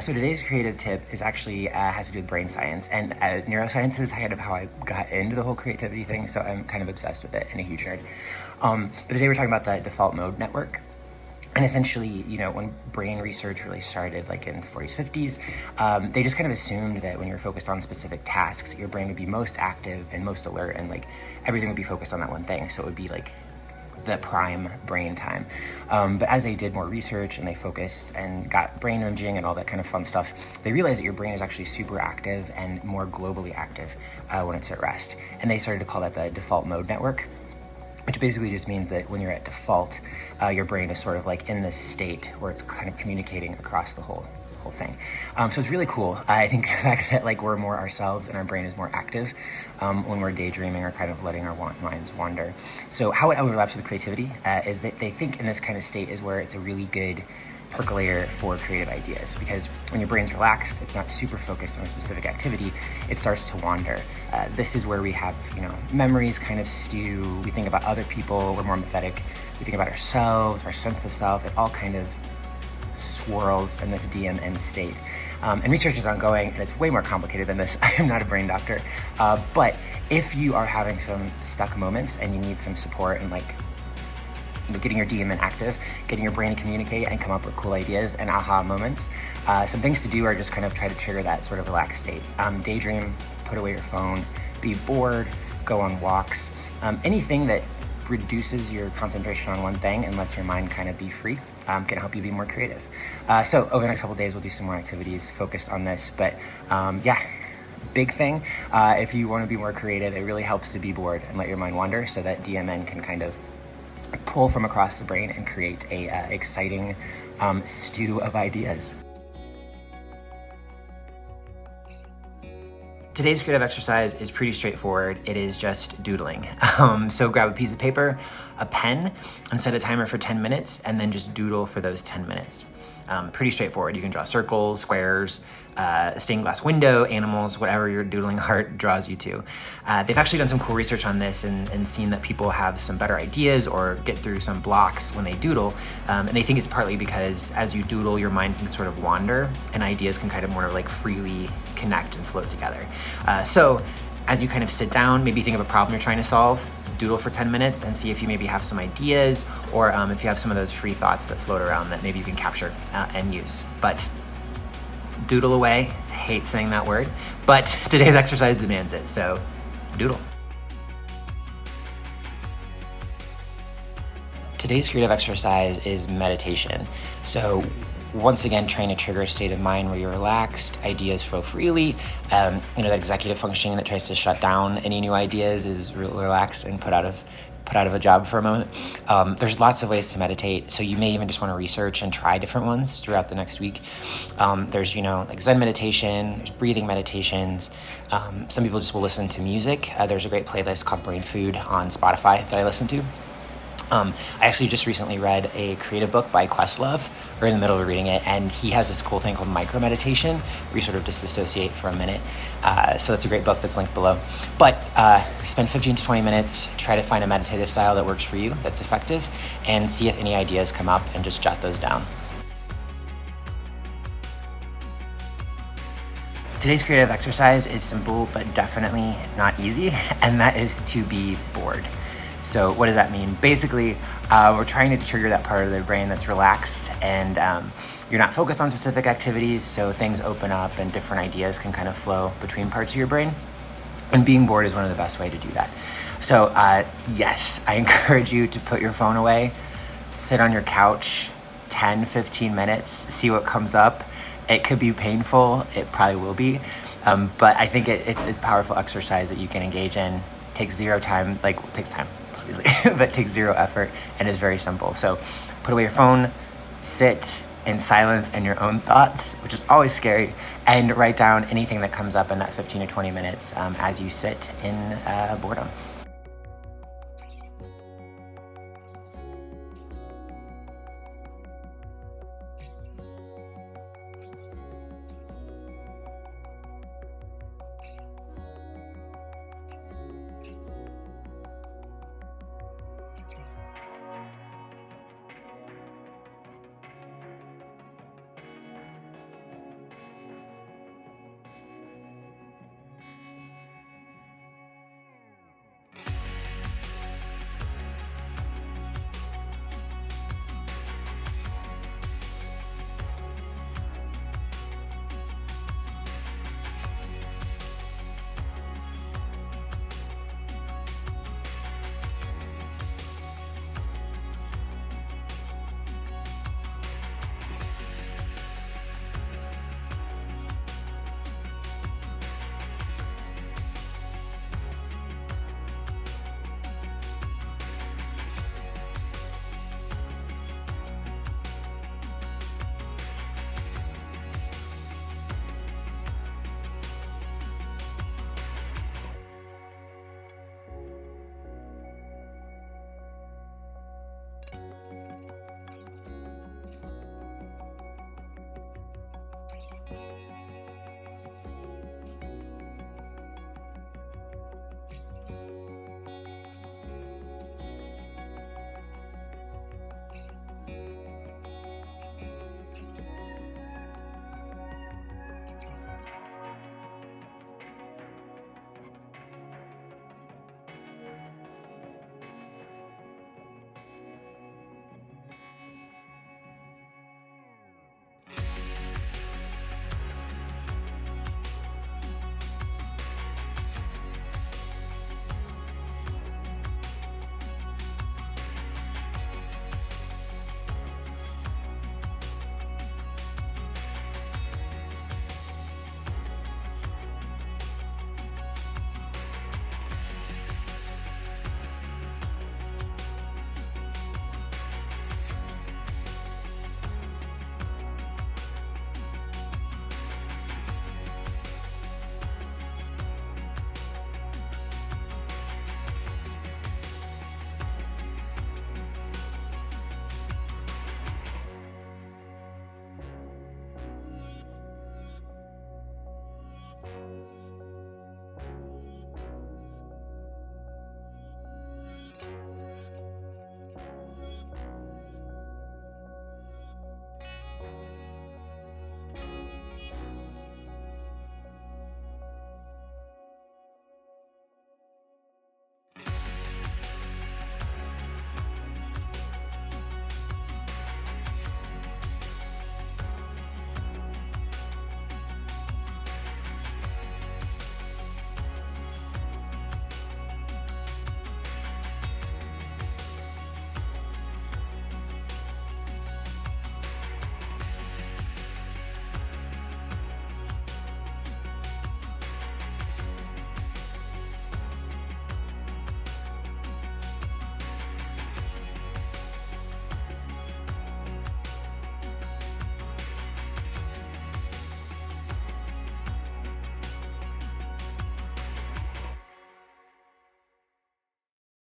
So today's creative tip is actually has to do with brain science, and neuroscience is kind of how I got into the whole creativity thing, so I'm kind of obsessed with it and a huge nerd. But today we're talking about the default mode network. And essentially, when brain research really started, like in 40s, 50s, they just kind of assumed that when you're focused on specific tasks, your brain would be most active and most alert, and like everything would be focused on that one thing. So it would be like the prime brain time. But as they did more research and they focused and got brain imaging and all that kind of fun stuff, they realized that your brain is actually super active and more globally active when it's at rest. And they started to call that the default mode network, which basically just means that when you're at default, your brain is sort of like in this state where it's kind of communicating across the whole thing. So it's really cool. I think the fact that like we're more ourselves and our brain is more active when we're daydreaming or kind of letting our minds wander. So how it overlaps with creativity is that they think in this kind of state is where it's a really good percolator for creative ideas, because when your brain's relaxed, it's not super focused on a specific activity, it starts to wander. This is where we have, memories kind of stew, we think about other people, we're more empathetic, we think about ourselves, our sense of self, it all kind of swirls in this DMN state. And research is ongoing, and it's way more complicated than this. I am not a brain doctor, but if you are having some stuck moments and you need some support and getting your DMN active, getting your brain to communicate and come up with cool ideas and aha moments, some things to do are just kind of try to trigger that sort of relaxed state. Daydream, put away your phone, be bored, go on walks, anything that reduces your concentration on one thing and lets your mind kind of be free can help you be more creative. So over the next couple of days, we'll do some more activities focused on this, but big thing, if you want to be more creative, it really helps to be bored and let your mind wander so that DMN can kind of pull from across the brain and create a exciting stew of ideas. Today's creative exercise is pretty straightforward. It is just doodling. So grab a piece of paper, a pen, and set a timer for 10 minutes, and then just doodle for those 10 minutes. Pretty straightforward. You can draw circles, squares, a stained glass window, animals, whatever your doodling heart draws you to. They've actually done some cool research on this and seen that people have some better ideas or get through some blocks when they doodle. And they think it's partly because as you doodle, your mind can sort of wander and ideas can kind of more like freely connect and float together. So as you kind of sit down, maybe think of a problem you're trying to solve, doodle for 10 minutes and see if you maybe have some ideas or if you have some of those free thoughts that float around that maybe you can capture and use. But doodle away. I hate saying that word, but today's exercise demands it, so doodle. Today's creative exercise is meditation. So once again, trying to trigger a state of mind where you're relaxed, ideas flow freely. That executive functioning that tries to shut down any new ideas is relax and put out of a job for a moment. There's lots of ways to meditate, so you may even just want to research and try different ones throughout the next week. There's like Zen meditation, there's breathing meditations. Some people just will listen to music. There's a great playlist called Brain Food on Spotify that I listen to. I actually just recently read a creative book by Questlove. We're in the middle of reading it, and he has this cool thing called micro meditation, where you sort of just dissociate for a minute. So it's a great book that's linked below. But spend 15 to 20 minutes, try to find a meditative style that works for you, that's effective, and see if any ideas come up and just jot those down. Today's creative exercise is simple, but definitely not easy, and that is to be bored. So what does that mean? Basically, we're trying to trigger that part of the brain that's relaxed and you're not focused on specific activities, so things open up and different ideas can kind of flow between parts of your brain. And being bored is one of the best ways to do that. So yes, I encourage you to put your phone away, sit on your couch 10, 15 minutes, see what comes up. It could be painful, it probably will be, but I think it's a powerful exercise that you can engage in. Takes zero time, takes time, obviously, but takes zero effort and is very simple. So put away your phone, sit in silence and your own thoughts, which is always scary, and write down anything that comes up in that 15 to 20 minutes as you sit in boredom.